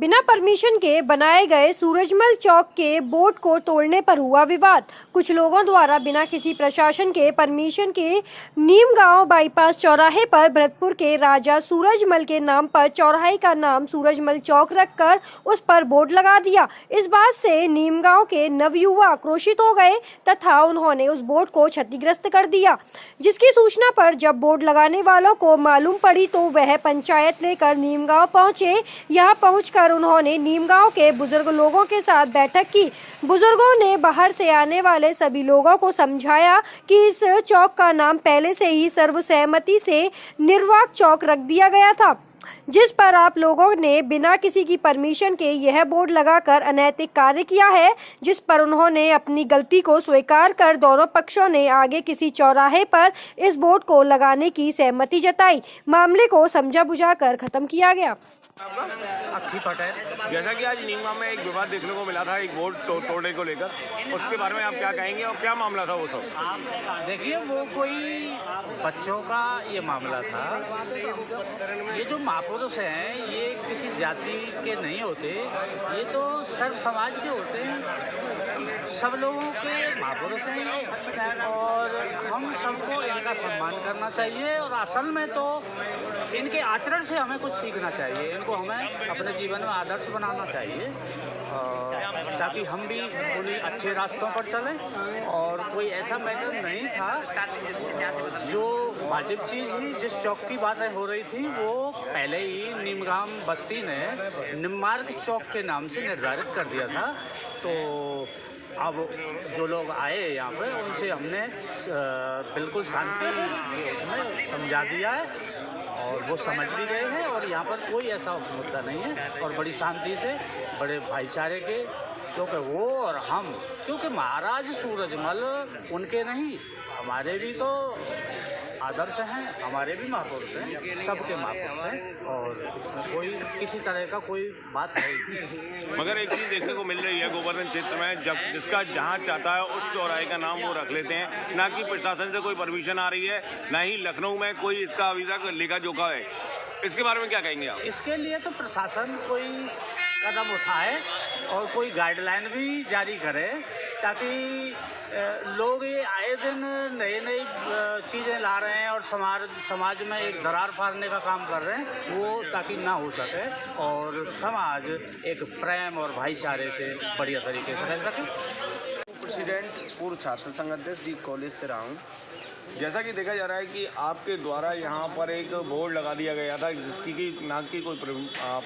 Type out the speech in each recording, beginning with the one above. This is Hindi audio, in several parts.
बिना परमिशन के बनाए गए सूरजमल चौक के बोर्ड को तोड़ने पर हुआ विवाद। कुछ लोगों द्वारा बिना किसी प्रशासन के परमिशन के नीमगांव बाईपास चौराहे पर भरतपुर के राजा सूरजमल के नाम पर चौराहे का नाम सूरजमल चौक रखकर उस पर बोर्ड लगा दिया। इस बात से नीमगांव के नवयुवा आक्रोशित हो गए तथा उन्होंने उस बोर्ड को क्षतिग्रस्त कर दिया। जिसकी सूचना पर जब बोर्ड लगाने वालों को मालूम पड़ी तो वह पंचायत लेकर नीमगांव पहुंचे। यहाँ पहुंचकर उन्होंने नीमगांव के बुजुर्ग लोगों के साथ बैठक की। बुजुर्गों ने बाहर से आने वाले सभी लोगों को समझाया कि इस चौक का नाम पहले से ही सर्वसहमति से निर्वाक चौक रख दिया गया था, जिस पर आप लोगों ने बिना किसी की परमिशन के यह बोर्ड लगाकर अनैतिक कार्य किया है, जिस पर उन्होंने अपनी गलती को स्वीकार कर दोनों पक्षों ने आगे किसी चौराहे पर इस बोर्ड को लगाने की सहमति जताई। मामले को समझा बुझाकर खत्म किया गया। अक्खी पटेल। जैसा कि आज नीमगांव में एक विवाद देखने को मिला था एक बोर्ड तोड़ने को लेकर, उसके बारे में आप क्या कहेंगे और क्या मामला था वो सब? देखिए, वो कोई बच्चों का ये मामला था। ये जो महापुरुष हैं ये किसी जाति के नहीं होते, ये तो सर्व समाज के होते हैं, सब लोगों के महापुरुष हैं और हम सबको इनका सम्मान करना चाहिए। और असल में तो इनके आचरण से हमें कुछ सीखना चाहिए, इनको हमें अपने जीवन में आदर्श बनाना चाहिए ताकि हम भी उन्हीं अच्छे रास्तों पर चलें। और कोई ऐसा मैटर नहीं था, जो वाजिब चीज़ ही जिस चौक की बातें हो रही थी वो पहले ही नीमगांव बस्ती ने निम्मार्ग चौक के नाम से निर्धारित कर दिया था। तो अब जो लोग आए यहाँ पे उनसे हमने बिल्कुल शांति उसमें समझा दिया है और वो समझ भी गए हैं और यहाँ पर कोई ऐसा मुद्दा नहीं है और बड़ी शांति से बड़े भाईचारे के, क्योंकि वो और हम, क्योंकि महाराज सूरजमल उनके नहीं हमारे भी तो आदर्श हैं, हमारे भी महापुरुष हैं, सबके महापुरुष हैं और इसमें कोई किसी तरह का कोई बात है। मगर एक चीज़ देखने को मिल रही है गोवर्धन क्षेत्र में, जब जिसका जहाँ चाहता है उस चौराहे का नाम वो रख लेते हैं, ना कि प्रशासन से कोई परमिशन आ रही है, ना ही लखनऊ में कोई इसका अभी तक लेखा जोखा है। इसके बारे में क्या कहेंगे आप? इसके लिए तो प्रशासन कोई कदम उठाए और कोई गाइडलाइन भी जारी करे ताकि लोग ये आए दिन नई नई चीज़ें ला रहे हैं और समाज में एक दरार फाड़ने का काम कर रहे हैं, वो ताकि ना हो सके और समाज एक प्रेम और भाईचारे से बढ़िया तरीके से रह सके। प्रेसिडेंट पूर्व छात्र संघ अध्यक्ष जी कॉलेज से रहा हूँ। जैसा कि देखा जा रहा है कि आपके द्वारा यहाँ पर एक बोर्ड लगा दिया गया था जिसकी कि ना कि कोई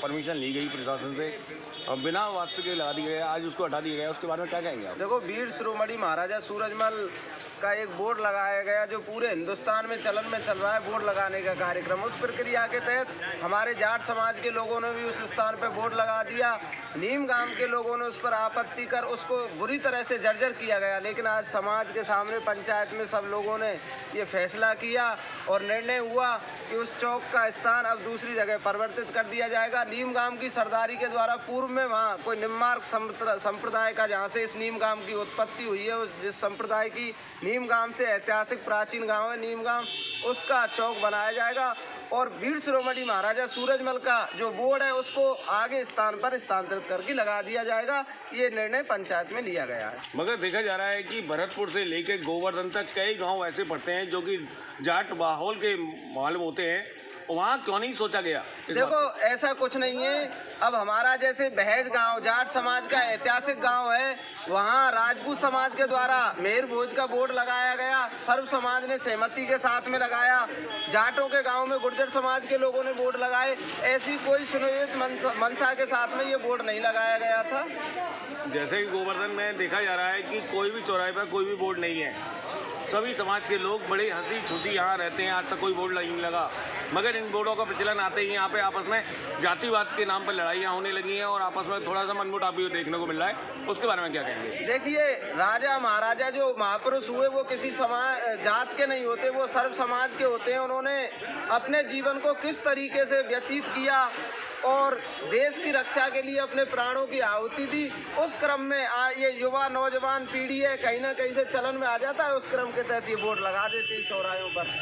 परमिशन ली गई प्रशासन से, बिना वास्तव के लगा दिया गया, आज उसको हटा दिया गया, उसके बारे में क्या कहेंगे आप? देखो, वीर शिरोमणि महाराजा सूरजमल का एक बोर्ड लगाया गया जो पूरे हिंदुस्तान में चलन में चल रहा है, बोर्ड लगाने का कार्यक्रम। उस प्रक्रिया के तहत हमारे जाट समाज के लोगों ने भी उस स्थान पर बोर्ड लगा दिया। नीमगांव के लोगों ने उस पर आपत्ति कर उसको बुरी तरह से जर्जर किया गया, लेकिन आज समाज के सामने पंचायत में सब लोगों ने ये फैसला किया और निर्णय हुआ कि उस चौक का स्थान अब दूसरी जगह परिवर्तित कर दिया जाएगा। नीमगांव की सरदारी के द्वारा पूर्व में वहाँ कोई निम्मार्ग संप्रदाय का, जहाँ से इस नीमगांव की उत्पत्ति हुई है, उस जिस संप्रदाय की नीमगांव से ऐतिहासिक प्राचीन गांव है नीमगांव, उसका चौक बनाया जाएगा और वीर शिरोमणि महाराजा सूरजमल का जो बोर्ड है उसको आगे स्थान पर स्थानांतरित करके लगा दिया जाएगा। ये निर्णय पंचायत में लिया गया है। मगर देखा जा रहा है कि भरतपुर से लेकर गोवर्धन तक कई गांव ऐसे पड़ते हैं जो कि जाट माहौल के मालूम होते हैं, वहाँ क्यों नहीं सोचा गया? देखो, ऐसा कुछ नहीं है। अब हमारा जैसे बहज गांव जाट समाज का ऐतिहासिक गांव है, वहाँ राजपूत समाज के द्वारा मेहर भोज का बोर्ड लगाया गया, सर्व समाज ने सहमति के साथ में लगाया। जाटों के गांव में गुर्जर समाज के लोगों ने बोर्ड लगाए। ऐसी कोई सुनियोजित मंशा के साथ में ये बोर्ड नहीं लगाया गया था। जैसे कि गोवर्धन में देखा जा रहा है कि कोई भी चौराहे पर कोई भी बोर्ड नहीं है, सभी समाज के लोग बड़े हंसी खुशी यहाँ रहते हैं, आज तक कोई बोर्ड नहीं लगा। मगर इन बोर्डों का प्रचलन आते ही यहाँ पे आपस में जातिवाद के नाम पर लड़ाइयाँ होने लगी हैं और आपस में थोड़ा सा मनमुटाव भी देखने को मिल रहा है, उसके बारे में क्या कहेंगे? देखिए, राजा महाराजा जो महापुरुष हुए वो किसी समाज जात के नहीं होते, वो सर्व समाज के होते हैं। उन्होंने अपने जीवन को किस तरीके से व्यतीत किया और देश की रक्षा के लिए अपने प्राणों की आहुति दी, उस क्रम में ये युवा नौजवान पीढ़ी है कहीं ना कहीं से चलन में आ जाता है, उस क्रम के तहत ये बोर्ड लगा देते हैं चौराहों पर।